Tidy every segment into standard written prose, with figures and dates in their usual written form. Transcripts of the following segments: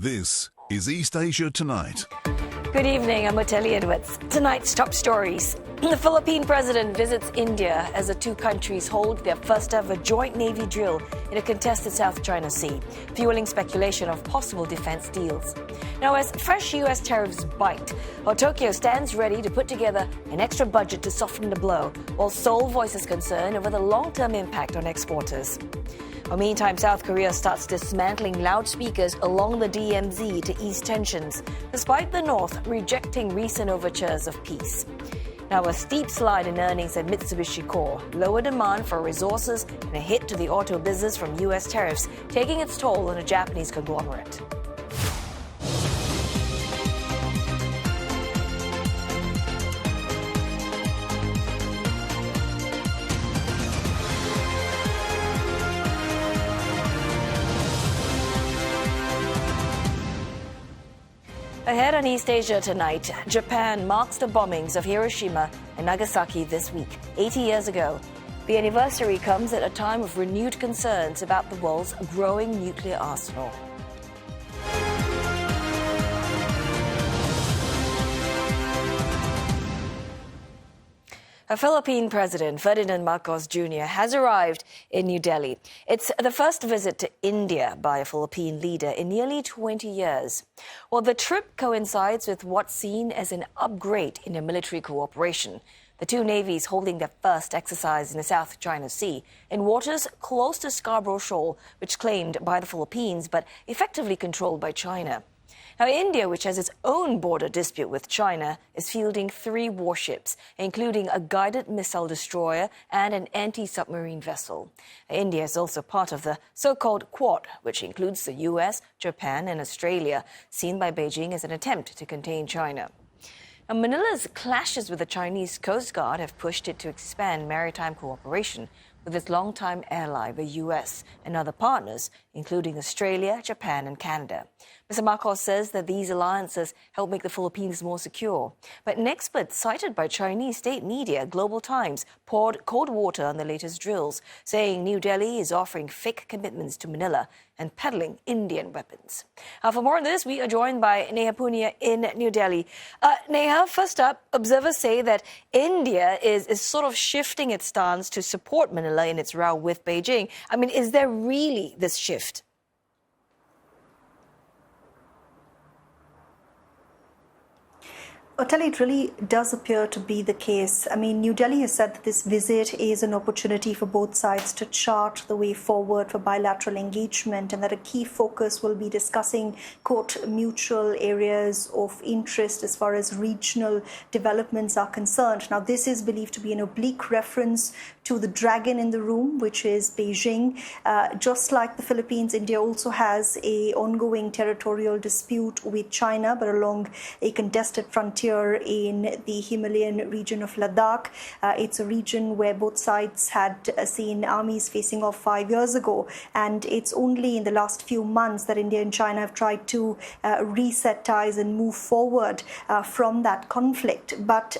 This is East Asia Tonight. Good evening, I'm Oteli Edwards. Tonight's top stories. The Philippine president visits India as the two countries hold their first ever joint Navy drill in a contested South China Sea, fueling speculation of possible defense deals. Now, as fresh U.S. tariffs bite, Tokyo stands ready to put together an extra budget to soften the blow, while Seoul voices concern over the long-term impact on exporters. Meantime, South Korea starts dismantling loudspeakers along the DMZ to ease tensions, despite the North rejecting recent overtures of peace. Now, a steep slide in earnings at Mitsubishi Core, lower demand for resources, and a hit to the auto business from U.S. tariffs, taking its toll on a Japanese conglomerate. Ahead on East Asia Tonight, Japan marks the bombings of Hiroshima and Nagasaki this week, 80 years ago. The anniversary comes at a time of renewed concerns about the world's growing nuclear arsenal. A Philippine President, Ferdinand Marcos Jr, has arrived in New Delhi. It's the first visit to India by a Philippine leader in nearly 20 years. Well, the trip coincides with what's seen as an upgrade in their military cooperation. The two navies holding their first exercise in the South China Sea in waters close to Scarborough Shoal, which claimed by the Philippines but effectively controlled by China. Now, India, which has its own border dispute with China, is fielding 3 warships, including a guided missile destroyer and an anti-submarine vessel. India is also part of the so-called Quad, which includes the US, Japan and Australia, seen by Beijing as an attempt to contain China. Now, Manila's clashes with the Chinese Coast Guard have pushed it to expand maritime cooperation with its longtime ally, the US, and other partners, including Australia, Japan and Canada. Mr. Marcos says that these alliances help make the Philippines more secure. But an expert cited by Chinese state media, Global Times, poured cold water on the latest drills, saying New Delhi is offering fake commitments to Manila and peddling Indian weapons. For more on this, we are joined by Neha Punia in New Delhi. Neha, first up, observers say that India is sort of shifting its stance to support Manila in its row with Beijing. I mean, is there really this shift? Oteli, it really does appear to be the case. I mean, New Delhi has said that this visit is an opportunity for both sides to chart the way forward for bilateral engagement and that a key focus will be discussing, quote, mutual areas of interest as far as regional developments are concerned. Now, this is believed to be an oblique reference to the dragon in the room, which is Beijing. Just like the Philippines, India also has an ongoing territorial dispute with China, but along a contested frontier in the Himalayan region of Ladakh. It's a region where both sides had seen armies facing off 5 years ago. And it's only in the last few months that India and China have tried to reset ties and move forward from that conflict. But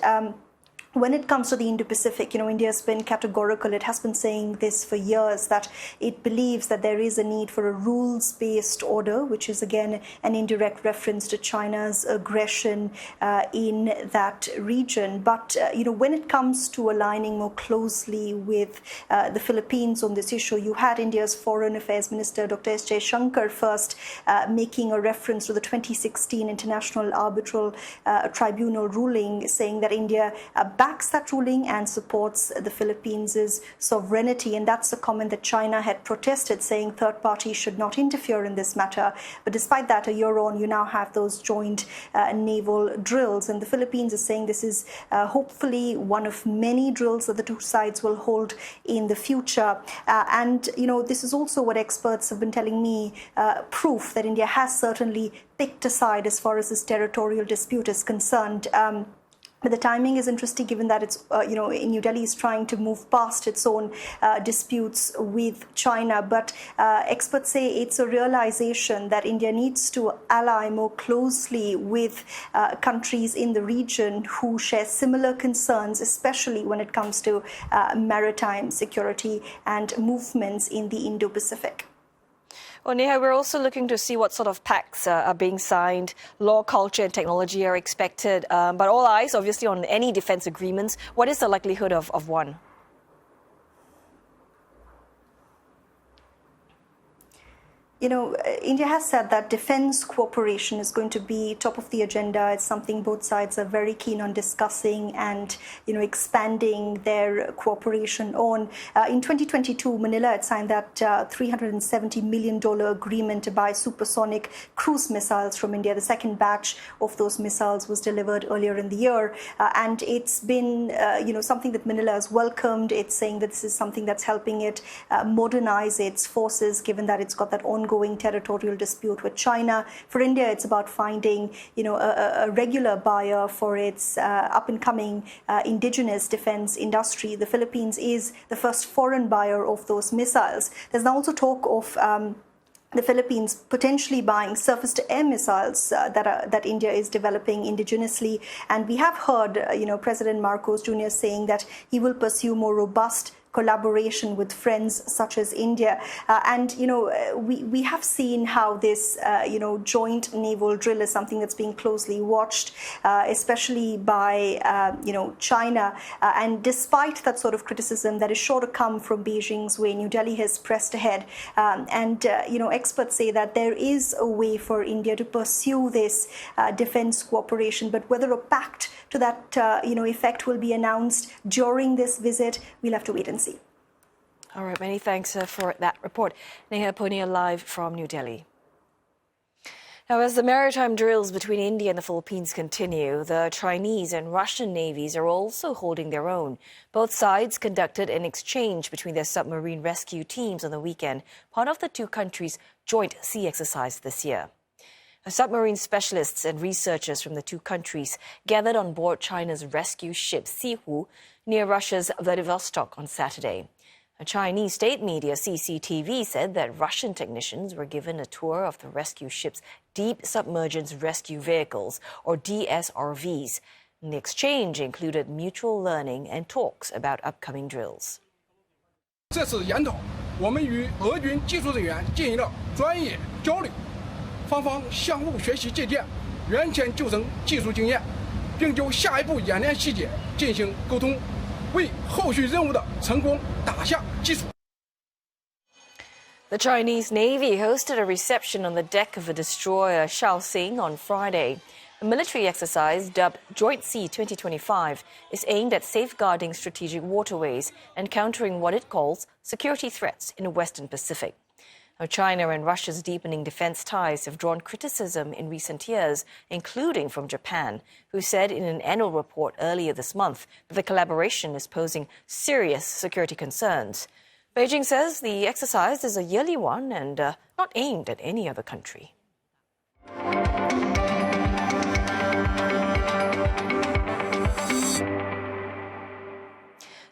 when it comes to the Indo-Pacific, India has been categorical. It has been saying this for years, that it believes that there is a need for a rules-based order, which is, again, an indirect reference to China's aggression in that region. But, when it comes to aligning more closely with the Philippines on this issue, you had India's Foreign Affairs Minister, Dr. S. Shankar, first making a reference to the 2016 International Arbitral Tribunal ruling, saying that India backs that ruling and supports the Philippines' sovereignty. And that's a comment that China had protested, saying third parties should not interfere in this matter. But despite that, a year on, you now have those joint naval drills. And the Philippines is saying this is hopefully one of many drills that the two sides will hold in the future. This is also what experts have been telling me, proof that India has certainly picked a side as far as this territorial dispute is concerned. But the timing is interesting, given that it's, New Delhi is trying to move past its own disputes with China. But experts say it's a realization that India needs to ally more closely with countries in the region who share similar concerns, especially when it comes to maritime security and movements in the Indo-Pacific. Well, Neha, we're also looking to see what sort of pacts are being signed. Law, culture and technology are expected, but all eyes obviously on any defense agreements. What is the likelihood of one? You know, India has said that defense cooperation is going to be top of the agenda. It's something both sides are very keen on discussing and, expanding their cooperation on. In 2022, Manila had signed that $370 million agreement to buy supersonic cruise missiles from India. The second batch of those missiles was delivered earlier in the year. And it's been, something that Manila has welcomed. It's saying that this is something that's helping it modernize its forces, given that it's got that ongoing territorial dispute with China. For India, it's about finding, a regular buyer for its up-and-coming indigenous defense industry. The Philippines is the first foreign buyer of those missiles. There's now also talk of the Philippines potentially buying surface-to-air missiles that India is developing indigenously. And we have heard, President Marcos Jr. saying that he will pursue more robust collaboration with friends such as India. We have seen how this, joint naval drill is something that's being closely watched, especially by, China. And despite that sort of criticism that is sure to come from Beijing's way, New Delhi has pressed ahead. Experts say that there is a way for India to pursue this defense cooperation, but whether a pact to that, effect will be announced during this visit, we'll have to wait and see. All right, many thanks for that report. Neha Punia live from New Delhi. Now, as the maritime drills between India and the Philippines continue, the Chinese and Russian navies are also holding their own. Both sides conducted an exchange between their submarine rescue teams on the weekend, part of the two countries' joint sea exercise this year. Submarine specialists and researchers from the two countries gathered on board China's rescue ship Sihu near Russia's Vladivostok on Saturday. A Chinese state media, CCTV, said that Russian technicians were given a tour of the rescue ship's deep submergence rescue vehicles, or DSRVs. And the exchange included mutual learning and talks about upcoming drills. 这次研讨，我们与俄军技术人员进行了专业交流，双方相互学习借鉴原潜救生技术经验，并就下一步演练细节进行沟通，为后续任务的成功打下基础。 The Chinese Navy hosted a reception on the deck of a destroyer Shaoxing on Friday. A military exercise dubbed Joint Sea 2025 is aimed at safeguarding strategic waterways and countering what it calls security threats in the Western Pacific. Now, China and Russia's deepening defense ties have drawn criticism in recent years, including from Japan, who said in an annual report earlier this month that the collaboration is posing serious security concerns. Beijing says the exercise is a yearly one and not aimed at any other country.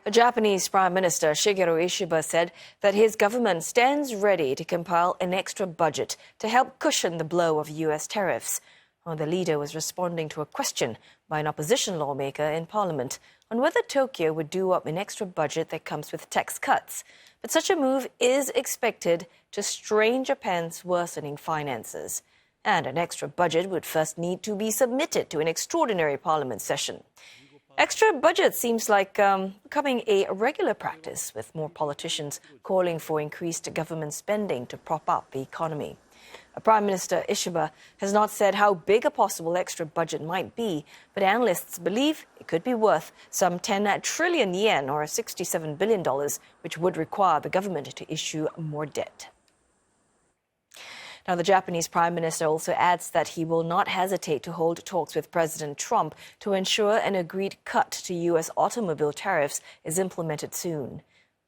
The Japanese Prime Minister Shigeru Ishiba said that his government stands ready to compile an extra budget to help cushion the blow of U.S. tariffs. Well, the leader was responding to a question by an opposition lawmaker in Parliament on whether Tokyo would do up an extra budget that comes with tax cuts. But such a move is expected to strain Japan's worsening finances. And an extra budget would first need to be submitted to an extraordinary Parliament session. Extra budget seems like becoming a regular practice, with more politicians calling for increased government spending to prop up the economy. Prime Minister Ishiba has not said how big a possible extra budget might be, but analysts believe it could be worth some 10 trillion yen, or $67 billion, which would require the government to issue more debt. Now, the Japanese Prime Minister also adds that he will not hesitate to hold talks with President Trump to ensure an agreed cut to U.S. automobile tariffs is implemented soon.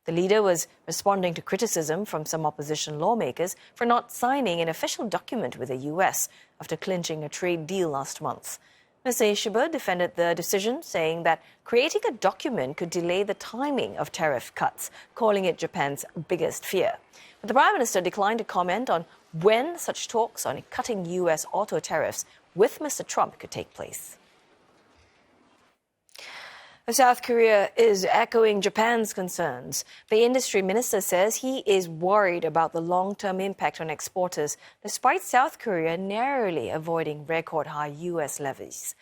The leader was responding to criticism from some opposition lawmakers for not signing an official document with the U.S. after clinching a trade deal last month. Mr. Ishiba defended the decision, saying that creating a document could delay the timing of tariff cuts, calling it Japan's biggest fear. But the Prime Minister declined to comment on when such talks on cutting U.S. auto tariffs with Mr. Trump could take place. South Korea is echoing Japan's concerns. The industry minister says he is worried about the long-term impact on exporters, despite South Korea narrowly avoiding record-high U.S. levies.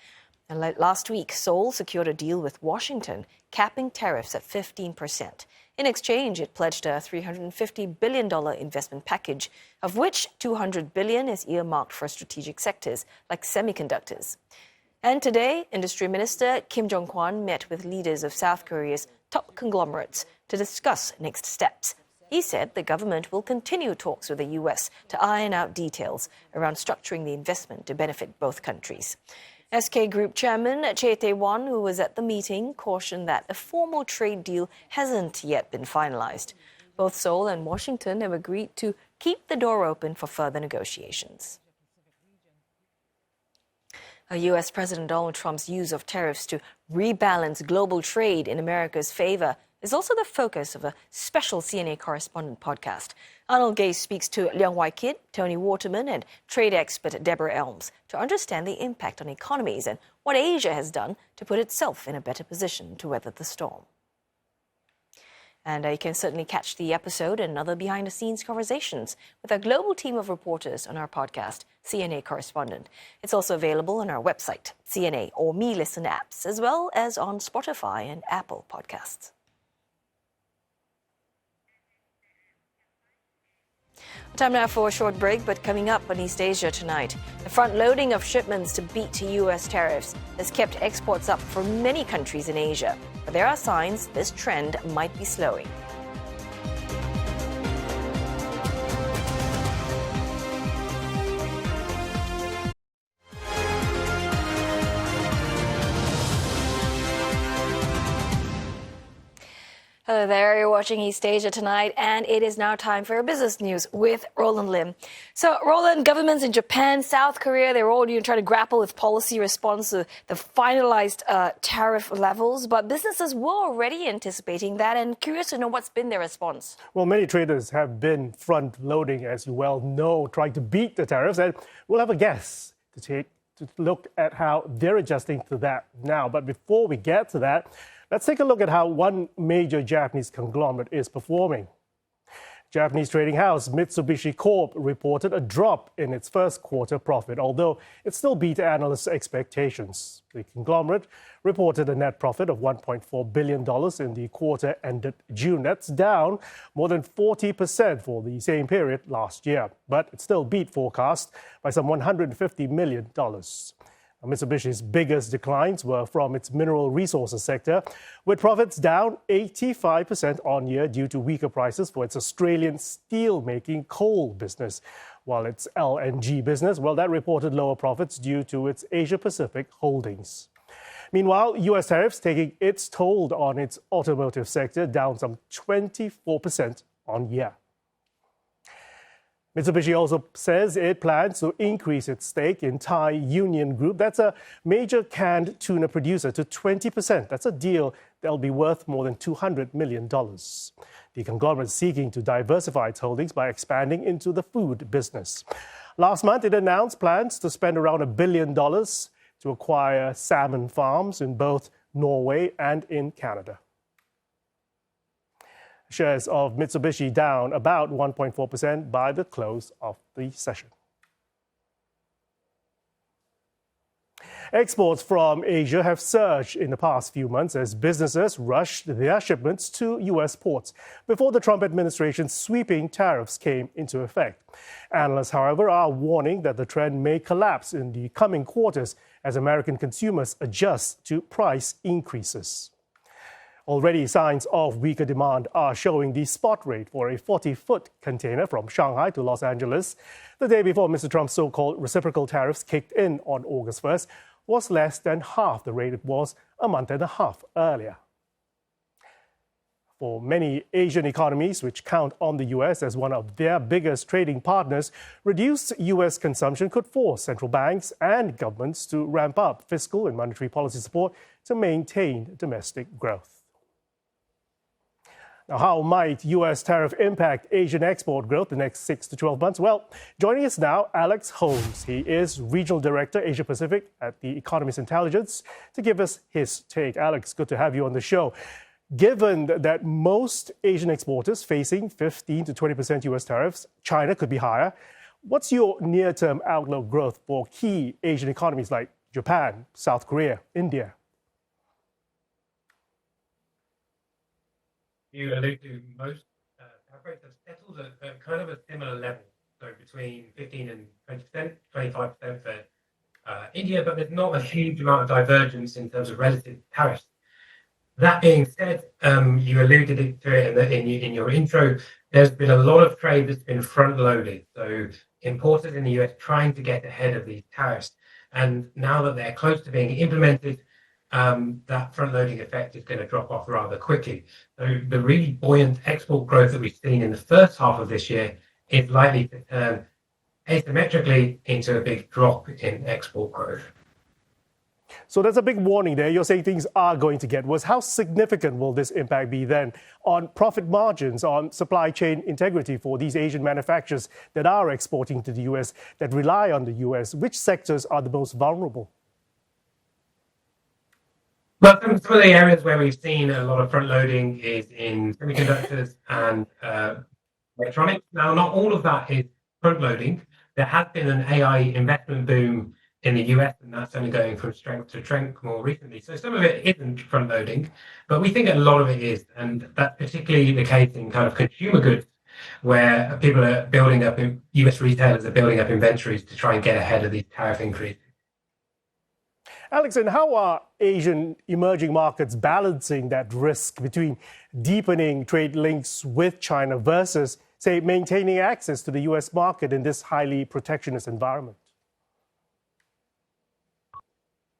And last week, Seoul secured a deal with Washington, capping tariffs at 15%. In exchange, it pledged a $350 billion investment package, of which $200 billion is earmarked for strategic sectors like semiconductors. And today, Industry Minister Kim Jong-kwon met with leaders of South Korea's top conglomerates to discuss next steps. He said the government will continue talks with the U.S. to iron out details around structuring the investment to benefit both countries. SK Group Chairman Chae Tae-won, who was at the meeting, cautioned that a formal trade deal hasn't yet been finalized. Both Seoul and Washington have agreed to keep the door open for further negotiations. U.S. President Donald Trump's use of tariffs to rebalance global trade in America's favor is also the focus of a special CNA correspondent podcast. Arnold Gay speaks to Leung Wai-kit, Tony Waterman, and trade expert Deborah Elms to understand the impact on economies and what Asia has done to put itself in a better position to weather the storm. And you can certainly catch the episode and other behind-the-scenes conversations with our global team of reporters on our podcast, CNA Correspondent. It's also available on our website, CNA or Me Listen apps, as well as on Spotify and Apple Podcasts. Time now for a short break, but coming up on East Asia tonight, the front-loading of shipments to beat U.S. tariffs has kept exports up for many countries in Asia. But there are signs this trend might be slowing. Hello there, you're watching East Asia tonight, and it is now time for business news with Roland Lim. So, Roland, governments in Japan, South Korea, they're all trying to grapple with policy response to the finalized tariff levels, but businesses were already anticipating that and curious to know what's been their response. Well, many traders have been front-loading, as you well know, trying to beat the tariffs, and we'll have a guest to look at how they're adjusting to that now. But before we get to that, let's take a look at how one major Japanese conglomerate is performing. Japanese trading house Mitsubishi Corp reported a drop in its first quarter profit, although it still beat analysts' expectations. The conglomerate reported a net profit of $1.4 billion in the quarter ended June. That's down more than 40% for the same period last year, but it still beat forecast by some $150 million. Mitsubishi's biggest declines were from its mineral resources sector, with profits down 85% on year due to weaker prices for its Australian steel-making coal business, while its LNG business, well, that reported lower profits due to its Asia-Pacific holdings. Meanwhile, U.S. tariffs taking its toll on its automotive sector, down some 24% on year. Mitsubishi also says it plans to increase its stake in Thai Union Group. That's a major canned tuna producer to 20%. That's a deal that'll be worth more than $200 million. The conglomerate is seeking to diversify its holdings by expanding into the food business. Last month, it announced plans to spend around $1 billion to acquire salmon farms in both Norway and in Canada. Shares of Mitsubishi down about 1.4% by the close of the session. Exports from Asia have surged in the past few months as businesses rushed their shipments to U.S. ports before the Trump administration's sweeping tariffs came into effect. Analysts, however, are warning that the trend may collapse in the coming quarters as American consumers adjust to price increases. Already, signs of weaker demand are showing. The spot rate for a 40-foot container from Shanghai to Los Angeles, the day before Mr. Trump's so-called reciprocal tariffs kicked in on August 1st, was less than half the rate it was a month and a half earlier. For many Asian economies, which count on the U.S. as one of their biggest trading partners, reduced U.S. consumption could force central banks and governments to ramp up fiscal and monetary policy support to maintain domestic growth. Now, how might U.S. tariff impact Asian export growth the next 6 to 12 months? Well, joining us now, Alex Holmes. He is Regional Director, Asia Pacific at the Economist Intelligence, to give us his take. Alex, good to have you on the show. Given that most Asian exporters facing 15 to 20% U.S. tariffs, China could be higher, what's your near-term outlook growth for key Asian economies like Japan, South Korea, India? You allude to most tariff rates have settled at kind of a similar level, so between 15 and 20%, 25% for India, but there's not a huge amount of divergence in terms of relative tariffs. That being said, you alluded to it in your intro, there's been a lot of trade that's been front-loaded, so importers in the US trying to get ahead of these tariffs, and now that they're close to being implemented, that front-loading effect is going to drop off rather quickly. So the really buoyant export growth that we've seen in the first half of this year is likely to turn asymmetrically into a big drop in export growth. So there's a big warning there. You're saying things are going to get worse. How significant will this impact be then on profit margins, on supply chain integrity for these Asian manufacturers that are exporting to the US, that rely on the US? Which sectors are the most vulnerable? Well, some of the areas where we've seen a lot of front loading is in semiconductors and electronics. Now, not all of that is front loading. There has been an AI investment boom in the US, and that's only going from strength to strength more recently. So some of it isn't front loading, but we think a lot of it is. And that's particularly the case in kind of consumer goods, where people are building up, US retailers are building up inventories to try and get ahead of these tariff increases. Alex, and how are Asian emerging markets balancing that risk between deepening trade links with China versus, say, maintaining access to the US market in this highly protectionist environment?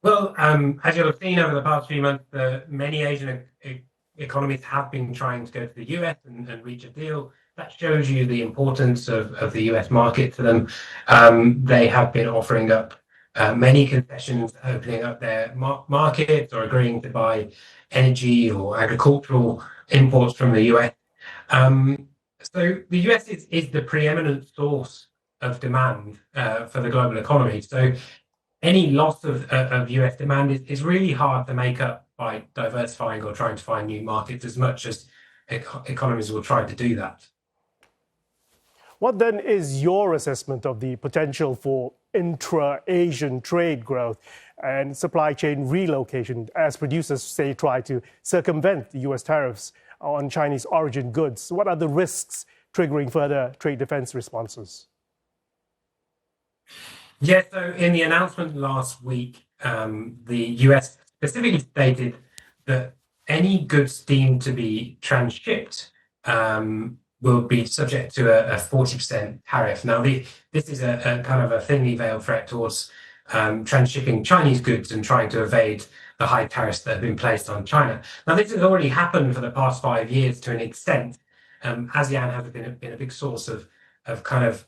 Well, as you'll have seen over the past few months, many Asian economies have been trying to go to the US and reach a deal. That shows you the importance of the US market to them. They have been offering up many concessions, opening up their markets or agreeing to buy energy or agricultural imports from the US. So the US is the preeminent source of demand for the global economy. So any loss of US demand is really hard to make up by diversifying or trying to find new markets, as much as economies will try to do that. What then is your assessment of the potential for intra-Asian trade growth and supply chain relocation as producers, say, try to circumvent the US tariffs on Chinese origin goods? What are the risks triggering further trade defense responses? Yeah, so in the announcement last week, the US specifically stated that any goods deemed to be transshipped will be subject to a 40% tariff. Now, this is a kind of a thinly veiled threat towards transshipping Chinese goods and trying to evade the high tariffs that have been placed on China. Now, this has already happened for the past 5 years to an extent. ASEAN has been a big source of kind of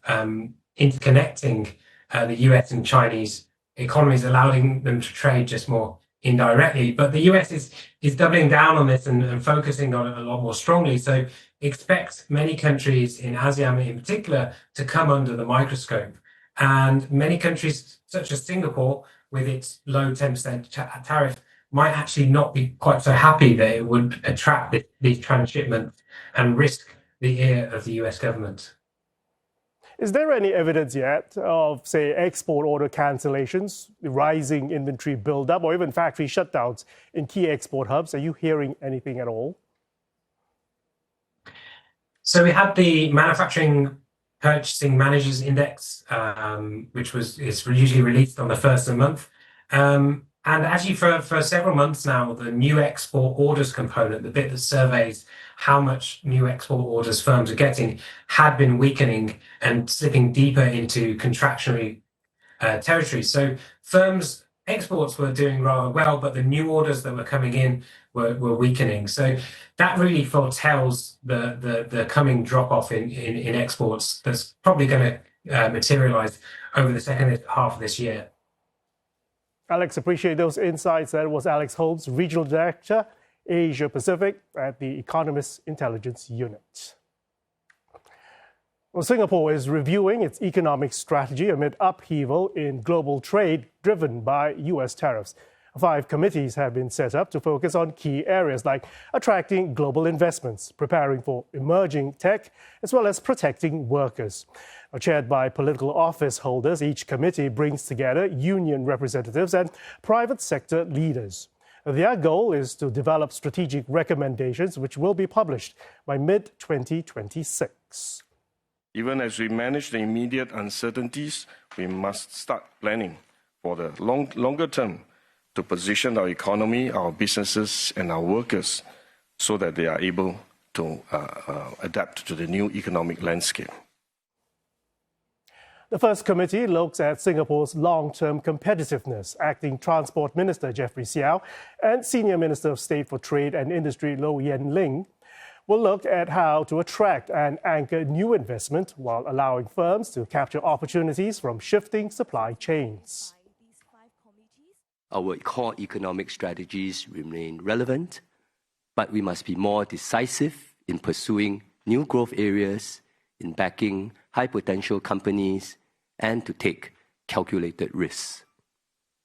interconnecting the US and Chinese economies, allowing them to trade just more indirectly. But the US is doubling down on this and focusing on it a lot more strongly. So expect many countries in ASEAN in particular to come under the microscope. And many countries, such as Singapore, with its low 10% tariff, might actually not be quite so happy that it would attract these transshipments and risk the ear of the US government. Is there any evidence yet of, say, export order cancellations, rising inventory buildup, or even factory shutdowns in key export hubs? Are you hearing anything at all? So we had the Manufacturing Purchasing Managers Index, which is usually released on the first of the month. And actually for several months now, the new export orders component, the bit that surveys how much new export orders firms are getting, had been weakening and slipping deeper into contractionary territory. So firms' exports were doing rather well, but the new orders that were coming in were weakening. So that really foretells the coming drop-off in exports that's probably going to materialize over the second half of this year. Alex, appreciate those insights. That was Alex Holmes, Regional Director, Asia Pacific at the Economist Intelligence Unit. Well, Singapore is reviewing its economic strategy amid upheaval in global trade driven by U.S. tariffs. 5 committees have been set up to focus on key areas like attracting global investments, preparing for emerging tech, as well as protecting workers. Chaired by political office holders, each committee brings together union representatives and private sector leaders. Their goal is to develop strategic recommendations which will be published by mid-2026. Even as we manage the immediate uncertainties, we must start planning for the longer term to position our economy, our businesses, and our workers so that they are able to adapt to the new economic landscape. The first committee looks at Singapore's long-term competitiveness. Acting Transport Minister Jeffrey Xiao and Senior Minister of State for Trade and Industry Low Yen Ling will look at how to attract and anchor new investment while allowing firms to capture opportunities from shifting supply chains. Our core economic strategies remain relevant, but we must be more decisive in pursuing new growth areas, in backing high-potential companies, and to take calculated risks.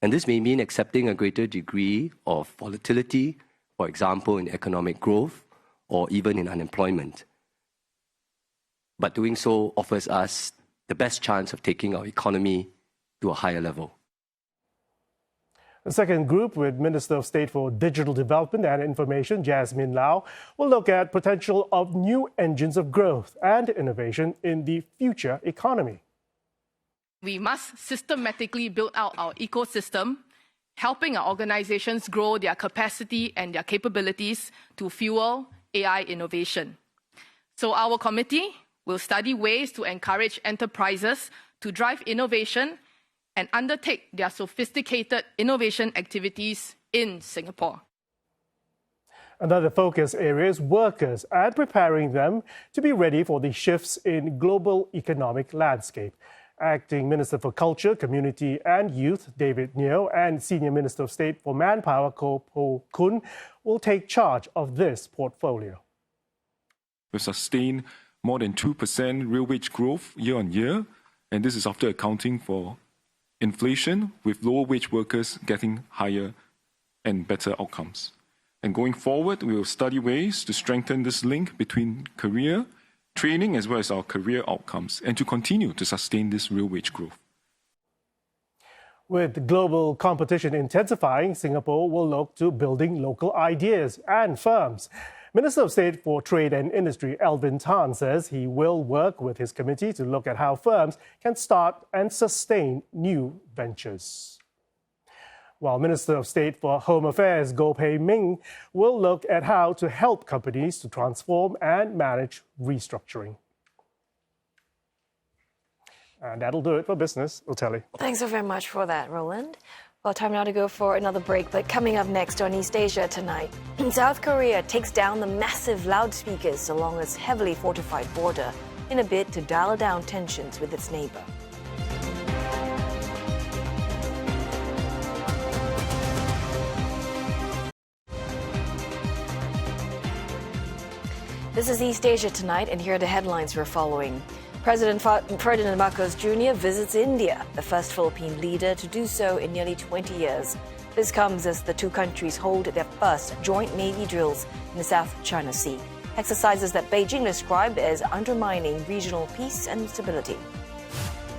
And this may mean accepting a greater degree of volatility, for example, in economic growth or even in unemployment. But doing so offers us the best chance of taking our economy to a higher level. The second group, with Minister of State for Digital Development and Information, Jasmine Lau, will look at potential of new engines of growth and innovation in the future economy. We must systematically build out our ecosystem, helping our organizations grow their capacity and their capabilities to fuel AI innovation. So our committee will study ways to encourage enterprises to drive innovation and undertake their sophisticated innovation activities in Singapore. Another focus area is workers and preparing them to be ready for the shifts in global economic landscape. Acting Minister for Culture, Community and Youth, David Neo, and Senior Minister of State for Manpower, Koh Po Kun, will take charge of this portfolio. We've sustained more than 2% real wage growth year on year, and this is after accounting for inflation, with lower wage workers getting higher and better outcomes. And going forward, we will study ways to strengthen this link between career training as well as our career outcomes, and to continue to sustain this real wage growth. With global competition intensifying, Singapore will look to building local ideas and firms. Minister of State for Trade and Industry Alvin Tan says he will work with his committee to look at how firms can start and sustain new ventures. While Minister of State for Home Affairs Goh Pei Ming will look at how to help companies to transform and manage restructuring. And that'll do it for Business. Uteli. Thanks so very much for that, Roland. Well, time now to go for another break, but coming up next on East Asia tonight, South Korea takes down the massive loudspeakers along its heavily fortified border in a bid to dial down tensions with its neighbor. This is East Asia tonight, and here are the headlines we're following. President Ferdinand Marcos Jr. visits India, the first Philippine leader to do so in nearly 20 years. This comes as the two countries hold their first joint Navy drills in the South China Sea, exercises that Beijing described as undermining regional peace and stability.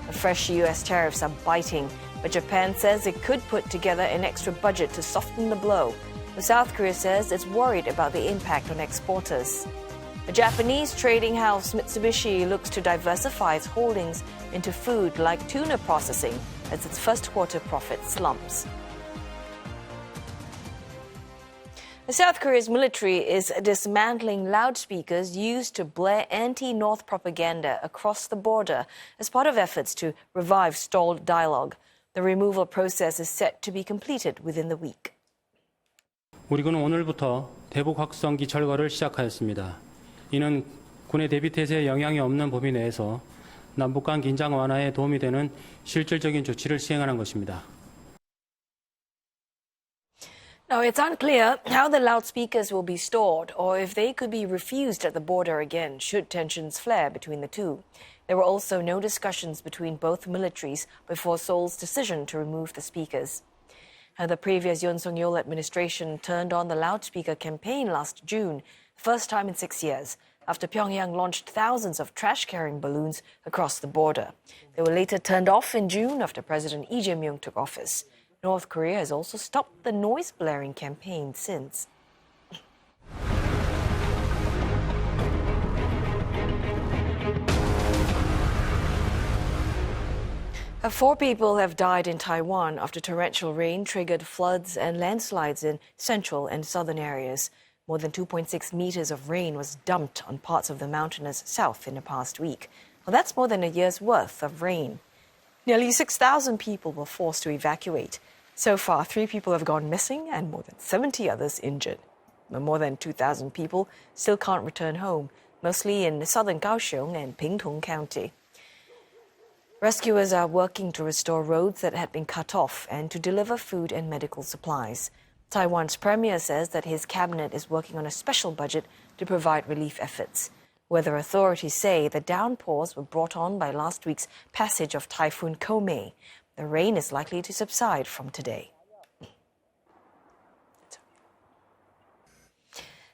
The fresh U.S. tariffs are biting, but Japan says it could put together an extra budget to soften the blow. But South Korea says it's worried about the impact on exporters. The Japanese trading house Mitsubishi looks to diversify its holdings into food like tuna processing as its first quarter profit slumps. South Korea's military is dismantling loudspeakers used to blare anti-North propaganda across the border as part of efforts to revive stalled dialogue. The removal process is set to be completed within the week. 우리군은 오늘부터 대북 확성기 철거를 시작하였습니다. 이는 군의 대비 태세에 영향이 없는 범위 내에서 남북 간 긴장 완화에 도움이 되는 실질적인 조치를 시행하는 것입니다. Now, it's unclear how the loudspeakers will be stored or if they could be refused at the border again should tensions flare between the two. There were also no discussions between both militaries before Seoul's decision to remove the speakers. Now, the previous Yoon Suk-yeol administration turned on the loudspeaker campaign last June, first time in 6 years, after Pyongyang launched thousands of trash-carrying balloons across the border. They were later turned off in June after President Lee Jae-myung took office. North Korea has also stopped the noise-blaring campaign since. 4 people have died in Taiwan after torrential rain triggered floods and landslides in central and southern areas. More than 2.6 meters of rain was dumped on parts of the mountainous south in the past week. Well, that's more than a year's worth of rain. Nearly 6,000 people were forced to evacuate. So far, 3 people have gone missing and more than 70 others injured. More than 2,000 people still can't return home, mostly in southern Kaohsiung and Pingtung County. Rescuers are working to restore roads that had been cut off and to deliver food and medical supplies. Taiwan's premier says that his cabinet is working on a special budget to provide relief efforts. Weather authorities say the downpours were brought on by last week's passage of Typhoon Komei. The rain is likely to subside from today.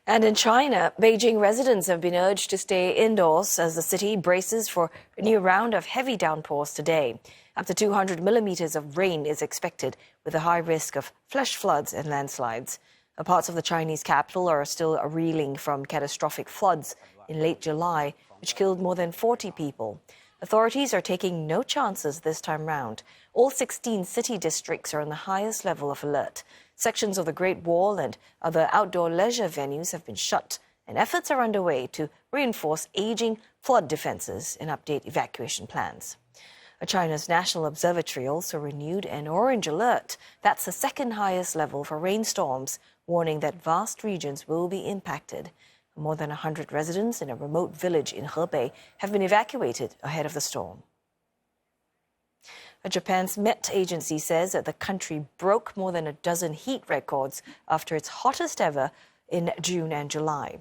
And in China, Beijing residents have been urged to stay indoors as the city braces for a new round of heavy downpours today. Up to 200 millimeters of rain is expected, with a high risk of flash floods and landslides. Parts of the Chinese capital are still reeling from catastrophic floods in late July, which killed more than 40 people. Authorities are taking no chances this time round. All 16 city districts are on the highest level of alert. Sections of the Great Wall and other outdoor leisure venues have been shut, and efforts are underway to reinforce aging flood defenses and update evacuation plans. China's National Observatory also renewed an orange alert. That's the second highest level for rainstorms, warning that vast regions will be impacted. More than 100 residents in a remote village in Hebei have been evacuated ahead of the storm. Japan's Met Agency says that the country broke more than a dozen heat records after its hottest ever in June and July.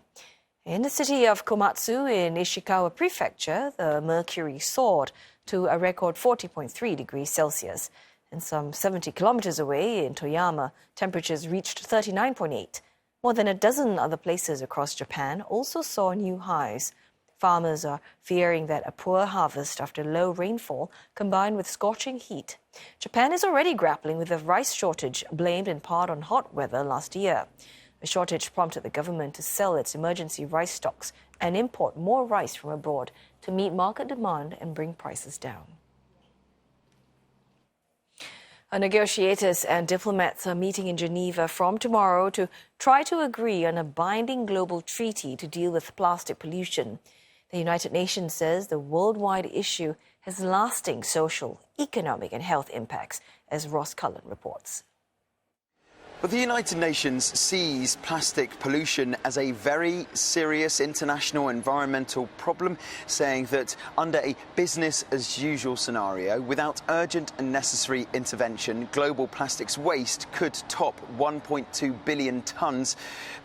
In the city of Komatsu in Ishikawa Prefecture, the mercury soared to a record 40.3 degrees Celsius. And some 70 kilometers away in Toyama, temperatures reached 39.8. More than a dozen other places across Japan also saw new highs. Farmers are fearing that a poor harvest after low rainfall combined with scorching heat. Japan is already grappling with a rice shortage blamed in part on hot weather last year. The shortage prompted the government to sell its emergency rice stocks and import more rice from abroad to meet market demand and bring prices down. Negotiators and diplomats are meeting in Geneva from tomorrow to try to agree on a binding global treaty to deal with plastic pollution. The United Nations says the worldwide issue has lasting social, economic and health impacts, as Ross Cullen reports. But the United Nations sees plastic pollution as a very serious international environmental problem, saying that under a business-as-usual scenario, without urgent and necessary intervention, global plastics waste could top 1.2 billion tonnes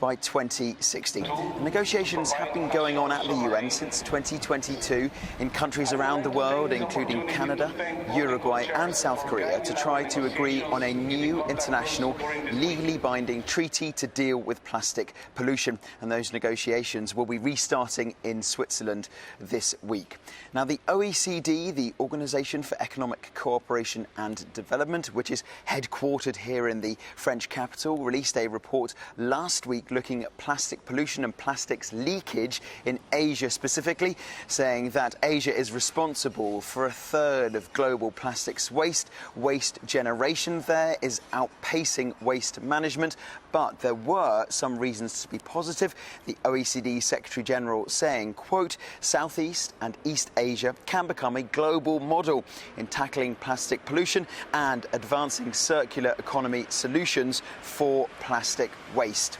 by 2060. Negotiations have been going on at the UN since 2022 in countries around the world, including Canada, Uruguay and South Korea, to try to agree on a new international legally binding treaty to deal with plastic pollution, and those negotiations will be restarting in Switzerland this week. Now, the OECD, the Organisation for Economic Cooperation and Development, which is headquartered here in the French capital, released a report last week looking at plastic pollution and plastics leakage in Asia specifically, saying that Asia is responsible for 1/3 of global plastics waste. Waste generation there is outpacing waste management, but there were some reasons to be positive. The OECD Secretary General saying, quote, Southeast and East Asia can become a global model in tackling plastic pollution and advancing circular economy solutions for plastic waste.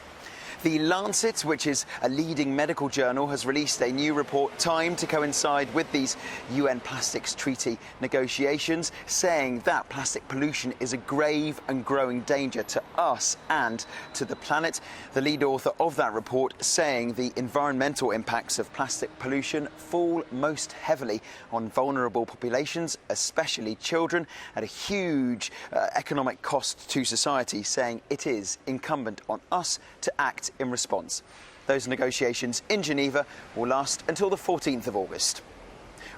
The Lancet, which is a leading medical journal, has released a new report timed to coincide with these UN Plastics Treaty negotiations, saying that plastic pollution is a grave and growing danger to us and to the planet. The lead author of that report saying the environmental impacts of plastic pollution fall most heavily on vulnerable populations, especially children, at a huge economic cost to society, saying it is incumbent on us to act in response. Those negotiations in Geneva will last until the 14th of August.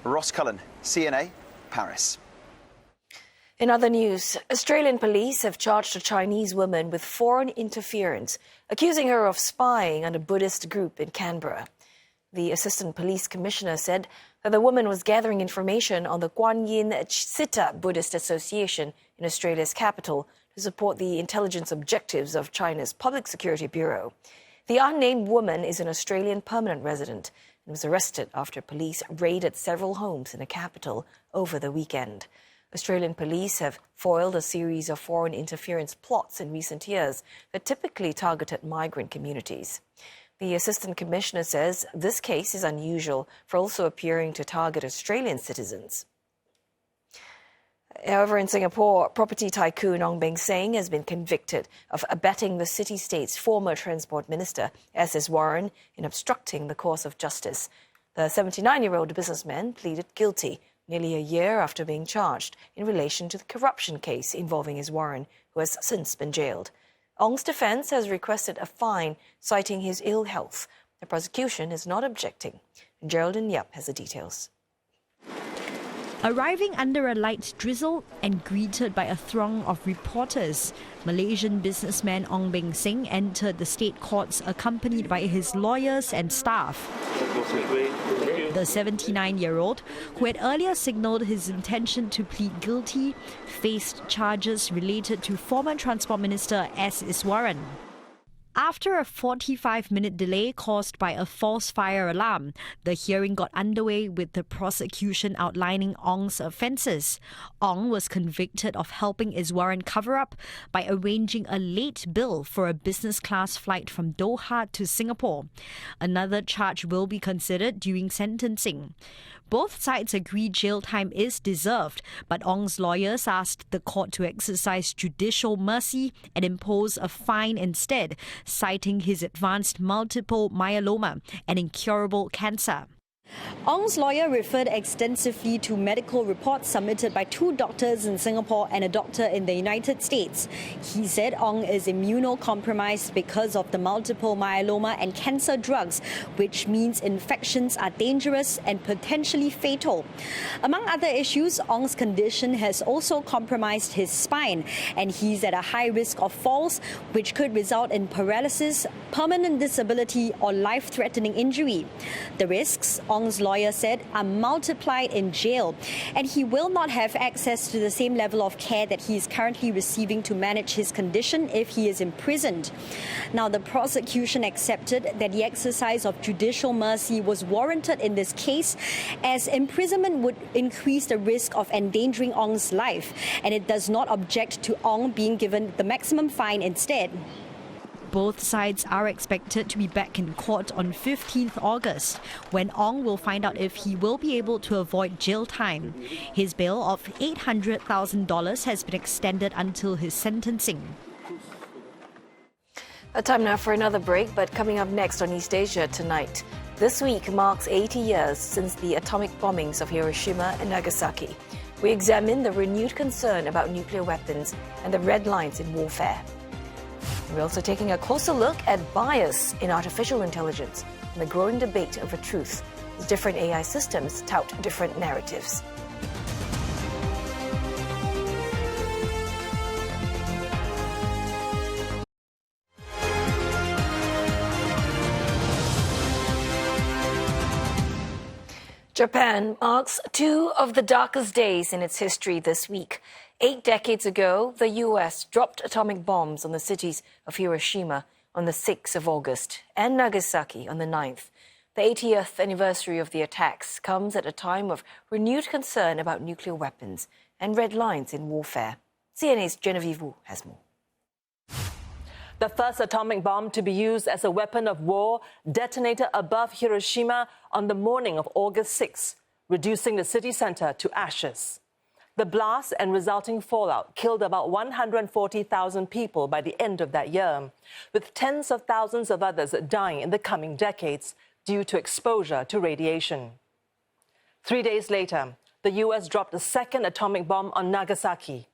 Ross Cullen, CNA, Paris. In other news, Australian police have charged a Chinese woman with foreign interference, accusing her of spying on a Buddhist group in Canberra. The Assistant Police Commissioner said that the woman was gathering information on the Kuan Yin Sitta Buddhist Association in Australia's capital to support the intelligence objectives of China's Public Security Bureau. The unnamed woman is an Australian permanent resident and was arrested after police raided several homes in the capital over the weekend. Australian police have foiled a series of foreign interference plots in recent years that typically targeted migrant communities. The Assistant Commissioner says this case is unusual for also appearing to target Australian citizens. However, in Singapore, property tycoon Ong Beng Seng has been convicted of abetting the city-state's former transport minister, S.S. Warren, in obstructing the course of justice. The 79-year-old businessman pleaded guilty nearly a year after being charged in relation to the corruption case involving his Warren, who has since been jailed. Ong's defence has requested a fine, citing his ill health. The prosecution is not objecting. Geraldine Yap has the details. Arriving under a light drizzle and greeted by a throng of reporters, Malaysian businessman Ong Beng Seng entered the state courts accompanied by his lawyers and staff. The 79-year-old, who had earlier signalled his intention to plead guilty, faced charges related to former Transport Minister S.S. Warren. After a 45-minute delay caused by a false fire alarm, the hearing got underway with the prosecution outlining Ong's offences. Ong was convicted of helping Iswaran cover up by arranging a late bill for a business-class flight from Doha to Singapore. Another charge will be considered during sentencing. Both sides agree jail time is deserved, but Ong's lawyers asked the court to exercise judicial mercy and impose a fine instead, citing his advanced multiple myeloma, an incurable cancer. Ong's lawyer referred extensively to medical reports submitted by 2 doctors in Singapore and a doctor in the United States. He said Ong is immunocompromised because of the multiple myeloma and cancer drugs, which means infections are dangerous and potentially fatal. Among other issues, Ong's condition has also compromised his spine, and he's at a high risk of falls, which could result in paralysis, permanent disability, or life-threatening injury. The risks, Ong's lawyer said, are multiplied in jail, and he will not have access to the same level of care that he is currently receiving to manage his condition if he is imprisoned. Now, the prosecution accepted that the exercise of judicial mercy was warranted in this case, as imprisonment would increase the risk of endangering Ong's life, and it does not object to Ong being given the maximum fine instead. Both sides are expected to be back in court on 15th August, when Ong will find out if he will be able to avoid jail time. His bail of $800,000 has been extended until his sentencing. A time now for another break, but coming up next on East Asia tonight. This week marks 80 years since the atomic bombings of Hiroshima and Nagasaki. We examine the renewed concern about nuclear weapons and the red lines in warfare. We're also taking a closer look at bias in artificial intelligence and the growing debate over truth, as different AI systems tout different narratives. Japan marks 2 of the darkest days in its history this week. 8 decades ago, the U.S. dropped atomic bombs on the cities of Hiroshima on the 6th of August and Nagasaki on the 9th. The 80th anniversary of the attacks comes at a time of renewed concern about nuclear weapons and red lines in warfare. CNA's Genevieve Wu has more. The first atomic bomb to be used as a weapon of war detonated above Hiroshima on the morning of August 6, reducing the city center to ashes. The blast and resulting fallout killed about 140,000 people by the end of that year, with tens of thousands of others dying in the coming decades due to exposure to radiation. 3 days later, the U.S. dropped a second atomic bomb on Nagasaki.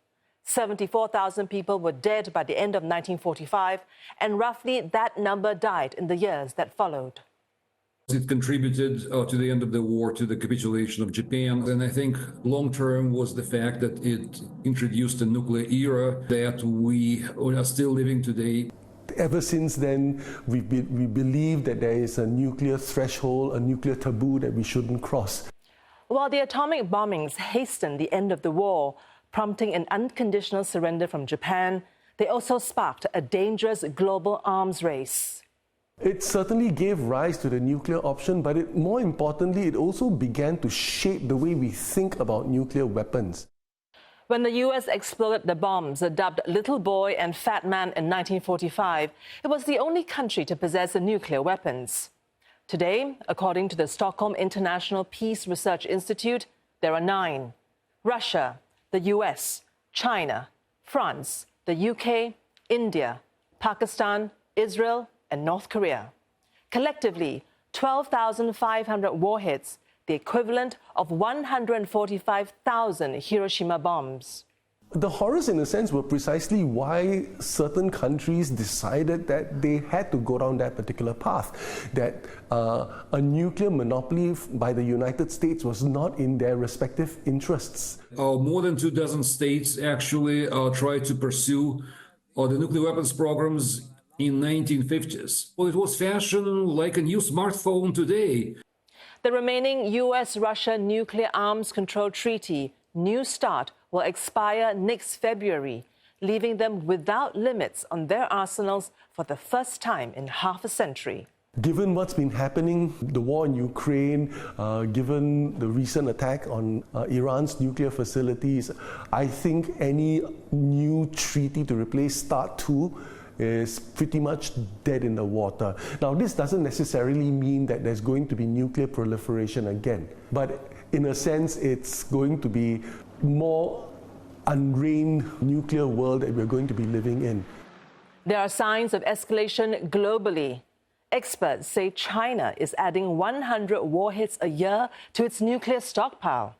74,000 people were dead by the end of 1945, and roughly that number died in the years that followed. It contributed to the end of the war, to the capitulation of Japan. And I think long-term was the fact that it introduced a nuclear era that we are still living today. Ever since then, we believe that there is a nuclear threshold, a nuclear taboo that we shouldn't cross. While the atomic bombings hastened the end of the war, prompting an unconditional surrender from Japan, they also sparked a dangerous global arms race. It certainly gave rise to the nuclear option, but more importantly, it also began to shape the way we think about nuclear weapons. When the U.S. exploded the bombs dubbed Little Boy and Fat Man in 1945, it was the only country to possess nuclear weapons. Today, according to the Stockholm International Peace Research Institute, there are 9. Russia, the US, China, France, the UK, India, Pakistan, Israel, and North Korea. Collectively, 12,500 warheads, the equivalent of 145,000 Hiroshima bombs. The horrors, in a sense, were precisely why certain countries decided that they had to go down that particular path, that a nuclear monopoly by the United States was not in their respective interests. More than 24 states actually tried to pursue the nuclear weapons programs in 1950s. Well, it was fashioned like a new smartphone today. The remaining US-Russia Nuclear Arms Control Treaty, New START, will expire next February, leaving them without limits on their arsenals for the first time in half a century. Given what's been happening, the war in Ukraine, given the recent attack on Iran's nuclear facilities, I think any new treaty to replace START 2 is pretty much dead in the water. Now, this doesn't necessarily mean that there's going to be nuclear proliferation again, but in a sense, it's going to be more unreigned nuclear world that we're going to be living in. There are signs of escalation globally. Experts say China is adding 100 warheads a year to its nuclear stockpile.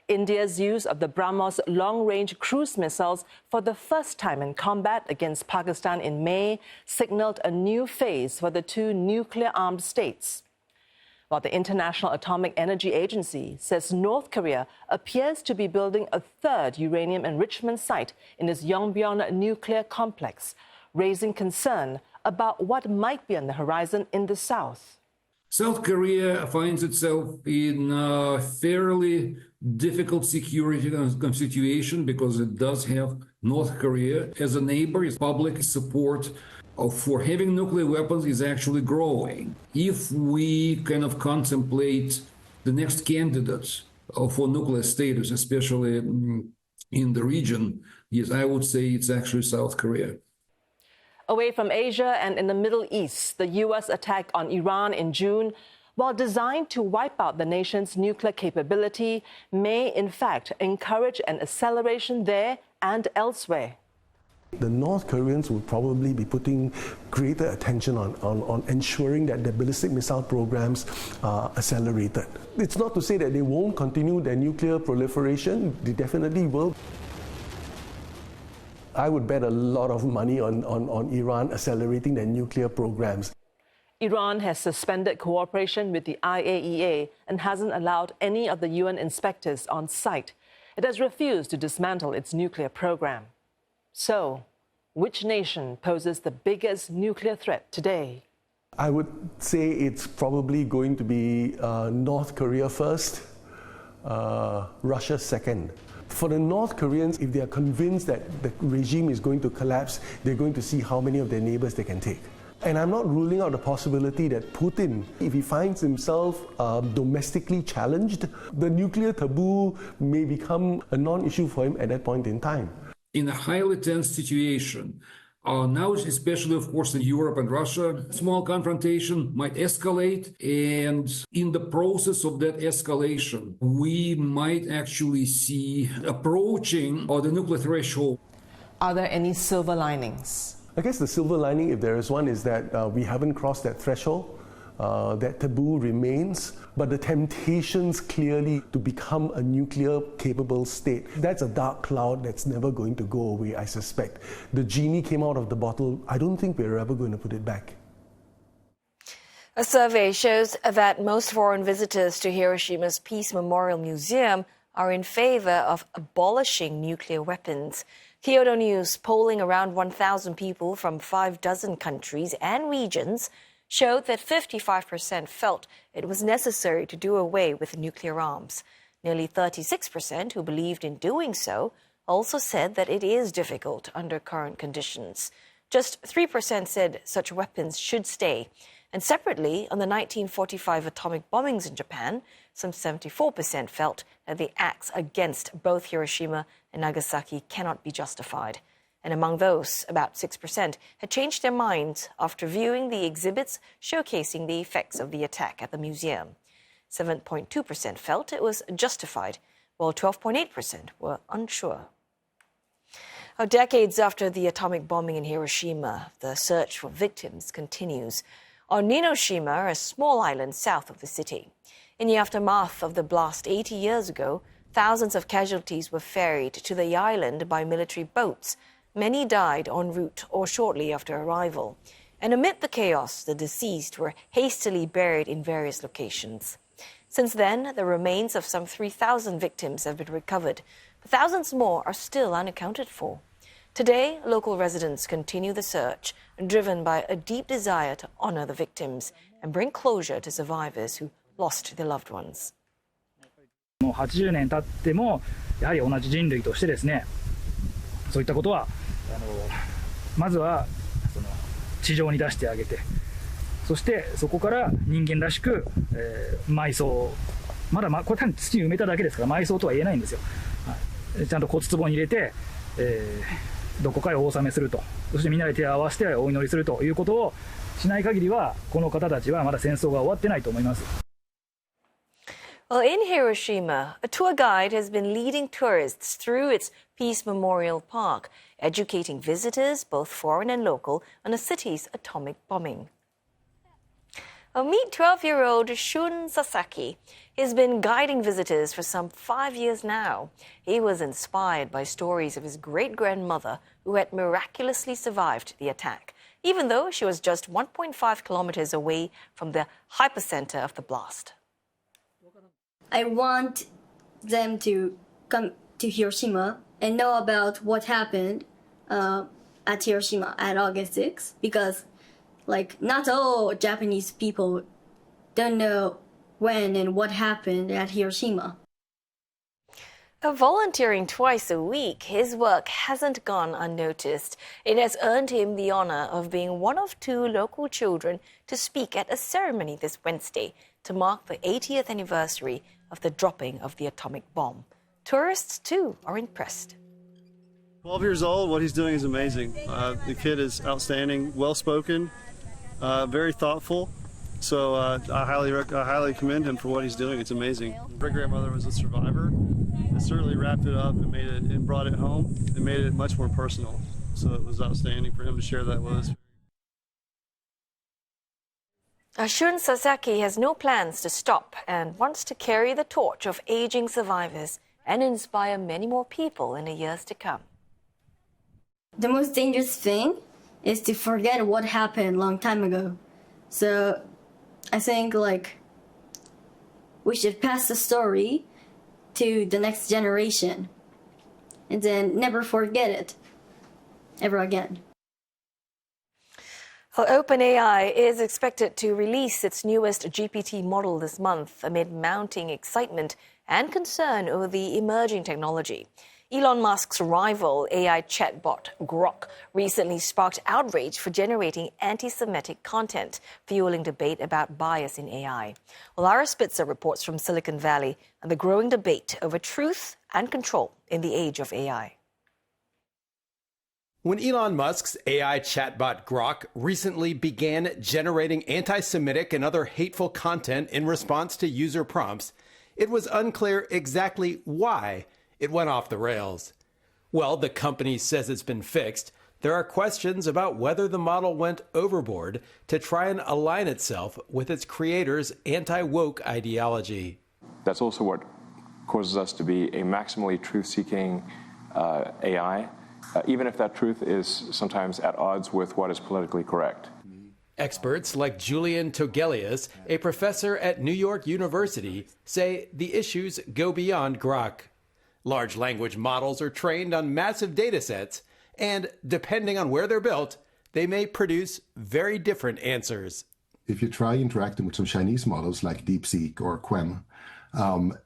India's use of the BrahMos long-range cruise missiles for the first time in combat against Pakistan in May signaled a new phase for the two nuclear-armed states. While the International Atomic Energy Agency says North Korea appears to be building a third uranium enrichment site in its Yongbyon nuclear complex, raising concern about what might be on the horizon in the south. South Korea finds itself in a fairly difficult security situation because it does have North Korea as a neighbor. Its public support for having nuclear weapons is actually growing. If we kind of contemplate the next candidate for nuclear status, especially in the region, yes, I would say it's actually South Korea. Away from Asia and in the Middle East, the U.S. attack on Iran in June, while designed to wipe out the nation's nuclear capability, may in fact encourage an acceleration there and elsewhere. The North Koreans will probably be putting greater attention on ensuring that their ballistic missile programs are accelerated. It's not to say that they won't continue their nuclear proliferation. They definitely will. I would bet a lot of money on Iran accelerating their nuclear programs. Iran has suspended cooperation with the IAEA and hasn't allowed any of the UN inspectors on site. It has refused to dismantle its nuclear program. So, which nation poses the biggest nuclear threat today? I would say it's probably going to be North Korea first, Russia second. For the North Koreans, if they are convinced that the regime is going to collapse, they're going to see how many of their neighbors they can take. And I'm not ruling out the possibility that Putin, if he finds himself domestically challenged, the nuclear taboo may become a non-issue for him at that point in time. In a highly tense situation, Now, especially, of course, in Europe and Russia, small confrontation might escalate. And in the process of that escalation, we might actually see approaching the nuclear threshold. Are there any silver linings? I guess the silver lining, if there is one, is that we haven't crossed that threshold. That taboo remains, but the temptations clearly to become a nuclear-capable state, that's a dark cloud that's never going to go away, I suspect. The genie came out of the bottle. I don't think we're ever going to put it back. A survey shows that most foreign visitors to Hiroshima's Peace Memorial Museum are in favor of abolishing nuclear weapons. Kyodo News, polling around 1,000 people from 6 countries and regions, showed that 55% felt it was necessary to do away with nuclear arms. Nearly 36% who believed in doing so also said that it is difficult under current conditions. Just 3% said such weapons should stay. And separately, on the 1945 atomic bombings in Japan, some 74% felt that the acts against both Hiroshima and Nagasaki cannot be justified. And among those, about 6% had changed their minds after viewing the exhibits showcasing the effects of the attack at the museum. 7.2% felt it was justified, while 12.8% were unsure. Decades after the atomic bombing in Hiroshima, the search for victims continues. On Ninoshima, a small island south of the city. In the aftermath of the blast 80 years ago, thousands of casualties were ferried to the island by military boats. Many died en route or shortly after arrival. And amid the chaos, the deceased were hastily buried in various locations. Since then, the remains of some 3,000 victims have been recovered, but thousands more are still unaccounted for. Today, local residents continue the search, driven by a deep desire to honor the victims and bring closure to survivors who lost their loved ones. もう80年経ってもやはり同じ人類としてですね、そういったことはまずは地上に出してあげて、そしてそこから人間らしく、埋葬、まだこれ単に土に埋めただけですから埋葬とは言えないんですよ。はい、ちゃんと骨壺に入れて、どこかへお納めすると、そしてみんなで手を合わせてお祈りするということをしない限りは、この方たちはまだ戦争が終わってないと思います。Well, in Hiroshima, a tour guide has been leading tourists through its Peace Memorial Park, educating visitors, both foreign and local, on the city's atomic bombing. Meet 12-year-old Shun Sasaki. He's been guiding visitors for some 5 years now. He was inspired by stories of his great-grandmother who had miraculously survived the attack, even though she was just 1.5 kilometers away from the hypercenter of the blast. I want them to come to Hiroshima and know about what happened at Hiroshima at August 6th, because not all Japanese people don't know when and what happened at Hiroshima. Volunteering twice a week, his work hasn't gone unnoticed. It has earned him the honor of being one of 2 local children to speak at a ceremony this Wednesday to mark the 80th anniversary of the dropping of the atomic bomb. Tourists, too, are impressed. 12 years old, what he's doing is amazing. The kid is outstanding, well-spoken, very thoughtful. So I highly commend him for what he's doing. It's amazing. My great-grandmother was a survivor. It certainly wrapped it up and and brought it home and made it much more personal. So it was outstanding for him to share that with us. Shun Sasaki has no plans to stop and wants to carry the torch of aging survivors and inspire many more people in the years to come. The most dangerous thing is to forget what happened a long time ago. So I think we should pass the story to the next generation and then never forget it ever again. Well, OpenAI is expected to release its newest GPT model this month amid mounting excitement and concern over the emerging technology. Elon Musk's rival AI chatbot Grok recently sparked outrage for generating anti-Semitic content, fueling debate about bias in AI. Well, Lara Spitzer reports from Silicon Valley on the growing debate over truth and control in the age of AI. When Elon Musk's AI chatbot Grok recently began generating anti-Semitic and other hateful content in response to user prompts, it was unclear exactly why it went off the rails. Well, the company says it's been fixed. There are questions about whether the model went overboard to try and align itself with its creator's anti-woke ideology. That's also what causes us to be a maximally truth-seeking AI, even if that truth is sometimes at odds with what is politically correct. Experts like Julian Togelius, a professor at New York University, say the issues go beyond Grok. Large language models are trained on massive data sets, and depending on where they're built, they may produce very different answers. If you try interacting with some Chinese models like DeepSeek or Qwen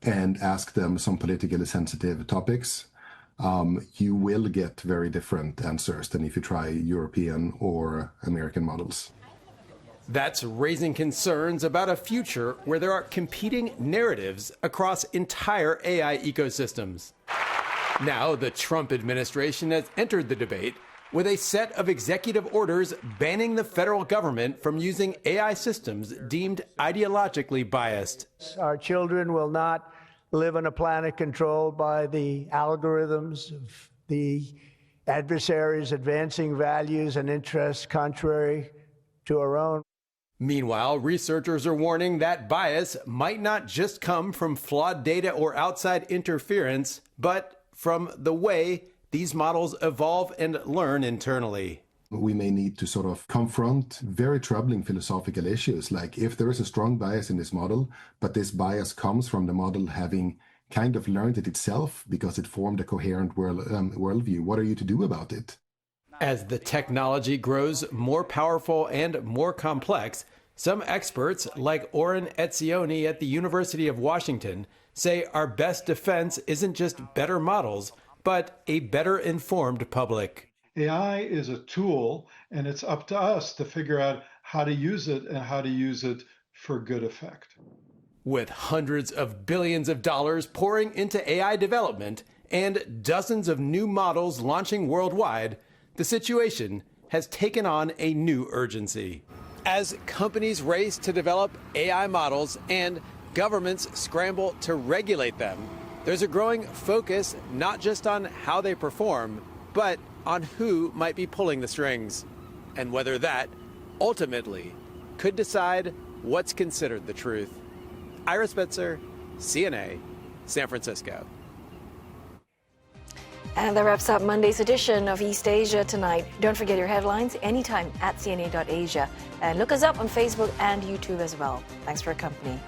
and ask them some politically sensitive topics, you will get very different answers than if you try European or American models. That's raising concerns about a future where there are competing narratives across entire AI ecosystems. Now, the Trump administration has entered the debate with a set of executive orders banning the federal government from using AI systems deemed ideologically biased. Our children will not live on a planet controlled by the algorithms of the adversaries advancing values and interests contrary to our own. Meanwhile, researchers are warning that bias might not just come from flawed data or outside interference, but from the way these models evolve and learn internally. We may need to sort of confront very troubling philosophical issues, like if there is a strong bias in this model, but this bias comes from the model having kind of learned it itself because it formed a coherent worldview, what are you to do about it? As the technology grows more powerful and more complex, some experts, like Oren Etzioni at the University of Washington, say our best defense isn't just better models, but a better informed public. AI is a tool, and it's up to us to figure out how to use it and how to use it for good effect. With hundreds of billions of dollars pouring into AI development and dozens of new models launching worldwide, the situation has taken on a new urgency. As companies race to develop AI models and governments scramble to regulate them, there's a growing focus not just on how they perform, but on who might be pulling the strings, and whether that, ultimately, could decide what's considered the truth. Ira Spitzer, CNA, San Francisco. And that wraps up Monday's edition of East Asia Tonight. Don't forget your headlines anytime at cna.asia. And look us up on Facebook and YouTube as well. Thanks for your company.